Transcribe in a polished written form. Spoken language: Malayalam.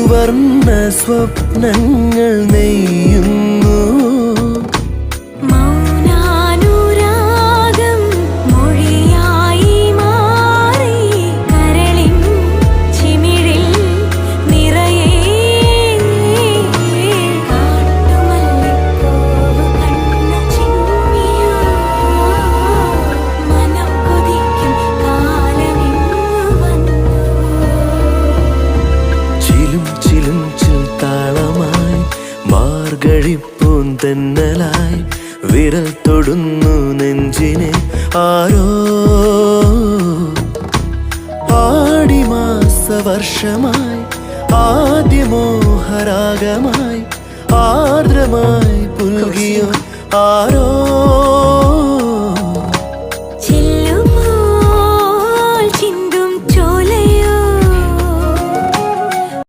വർണ്ണ സ്വപ്നങ്ങൾ നെയ്യുന്നു. മൗനാനുരാഗം മൊഴിയായി മാറി കരളിൻ ചിമിഴിൽ നിറയെ കാട്ടുമല്ലിപ്പൂവ് കണ്ണ ചിമ്മിയോ മനം കൊതിക്കും കാലമിങ്ങു വന്നു. ചിലും ചിലും ചിൽ താളമായി മാർഗഴിപ്പൂന്തന്നലായി വിരൽ തൊടുന്നു നെഞ്ചിനെ ആരോ. ആടിമാസവർഷമായി ആദ്യമോഹരാഗമായി ആർദ്രമായി പുൽകിയോ ആരോ.